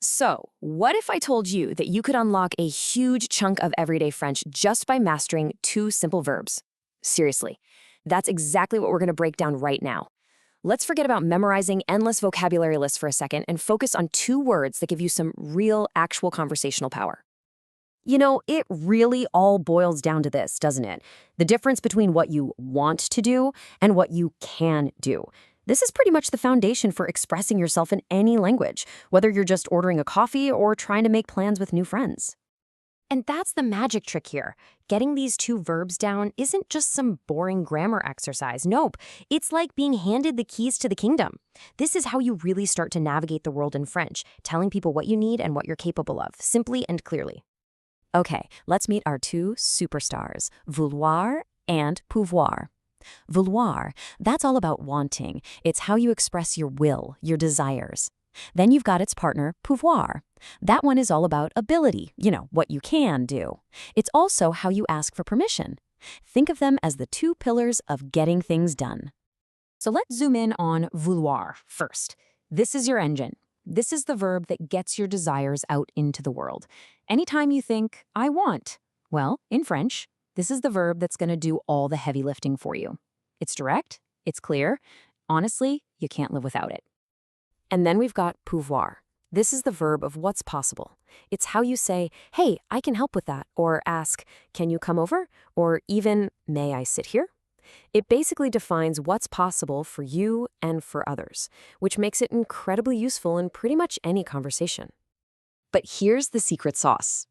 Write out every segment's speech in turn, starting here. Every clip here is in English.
So, what if I told you that you could unlock a huge chunk of everyday French just by mastering two simple verbs? Seriously, that's exactly what we're going to break down right now. Let's forget about memorizing endless vocabulary lists for a second and focus on two words that give you some real, actual conversational power. You know, it really all boils down to this, doesn't it? The difference between what you want to do and what you can do. This is pretty much the foundation for expressing yourself in any language, whether you're just ordering a coffee or trying to make plans with new friends. And that's the magic trick here. Getting these two verbs down isn't just some boring grammar exercise. Nope, it's like being handed the keys to the kingdom. This is how you really start to navigate the world in French, telling people what you need and what you're capable of, simply and clearly. Okay, let's meet our two superstars, vouloir and pouvoir. Vouloir, that's all about wanting. It's how you express your will, your desires. Then you've got its partner, pouvoir. That one is all about ability, what you can do. It's also how you ask for permission. Think of them as the two pillars of getting things done. So let's zoom in on vouloir first. This is your engine. This is the verb that gets your desires out into the world. Anytime you think, I want, well, in French, this is the verb that's going to do all the heavy lifting for you. It's direct, it's clear. Honestly, you can't live without it. And then we've got pouvoir. This is the verb of what's possible. It's how you say, hey, I can help with that, or ask, can you come over? Or even, may I sit here? It basically defines what's possible for you and for others, which makes it incredibly useful in pretty much any conversation. But here's the secret sauce.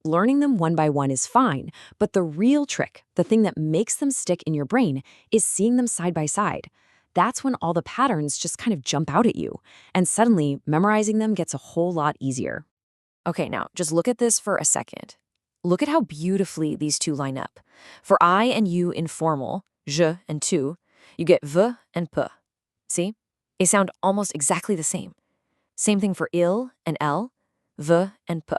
Learning them one by one is fine, but the real trick, the thing that makes them stick in your brain, is seeing them side by side. That's when all the patterns just kind of jump out at you, and suddenly memorizing them gets a whole lot easier. Okay, now just look at this for a second. Look at how beautifully these two line up. For I and you in formal, je and tu, you get v and p. See? They sound almost exactly the same. Same thing for il and elle, v and p.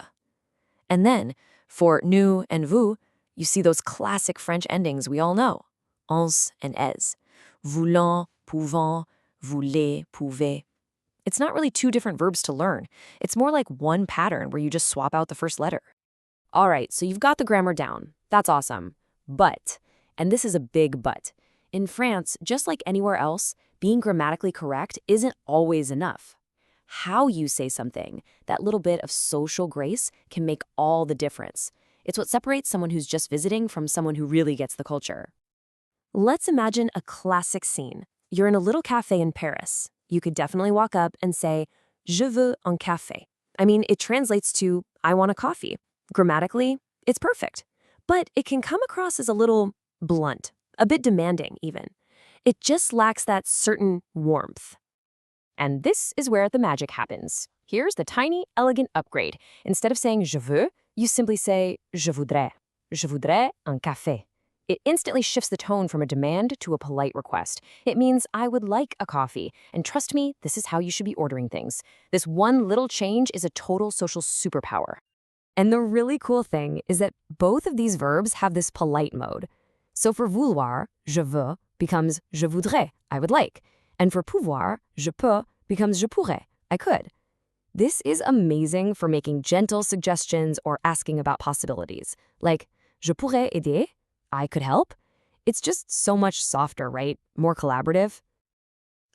And then, for nous and vous, you see those classic French endings we all know. Ons and es. Voulant, pouvant, voulez, pouvez. It's not really two different verbs to learn. It's more like one pattern where you just swap out the first letter. All right, so you've got the grammar down. That's awesome. But, and this is a big but, in France, just like anywhere else, being grammatically correct isn't always enough. How you say something, that little bit of social grace, can make all the difference. It's what separates someone who's just visiting from someone who really gets the culture. Let's imagine a classic scene. You're in a little cafe in Paris. You could definitely walk up and say, je veux un café. I mean, it translates to, I want a coffee. Grammatically, it's perfect. But it can come across as a little blunt, a bit demanding even. It just lacks that certain warmth. And this is where the magic happens. Here's the tiny, elegant upgrade. Instead of saying je veux, you simply say je voudrais. Je voudrais un café. It instantly shifts the tone from a demand to a polite request. It means I would like a coffee. And trust me, this is how you should be ordering things. This one little change is a total social superpower. And the really cool thing is that both of these verbs have this polite mode. So for vouloir, je veux becomes je voudrais, I would like. And for pouvoir, je peux becomes je pourrais, I could. This is amazing for making gentle suggestions or asking about possibilities. Like, je pourrais aider? I could help? It's just so much softer, right? More collaborative.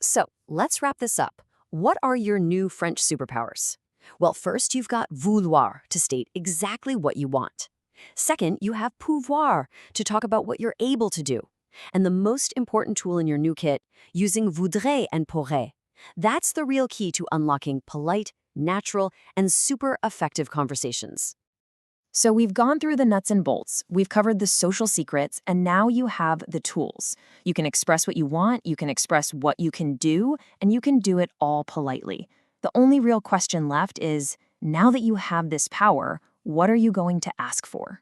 So let's wrap this up. What are your new French superpowers? Well, first, you've got vouloir to state exactly what you want. Second, you have pouvoir to talk about what you're able to do. And the most important tool in your new kit, using voudrais and pourrais. That's the real key to unlocking polite, natural, and super effective conversations. So we've gone through the nuts and bolts, we've covered the social secrets, and now you have the tools. You can express what you want, you can express what you can do, and you can do it all politely. The only real question left is, now that you have this power, what are you going to ask for?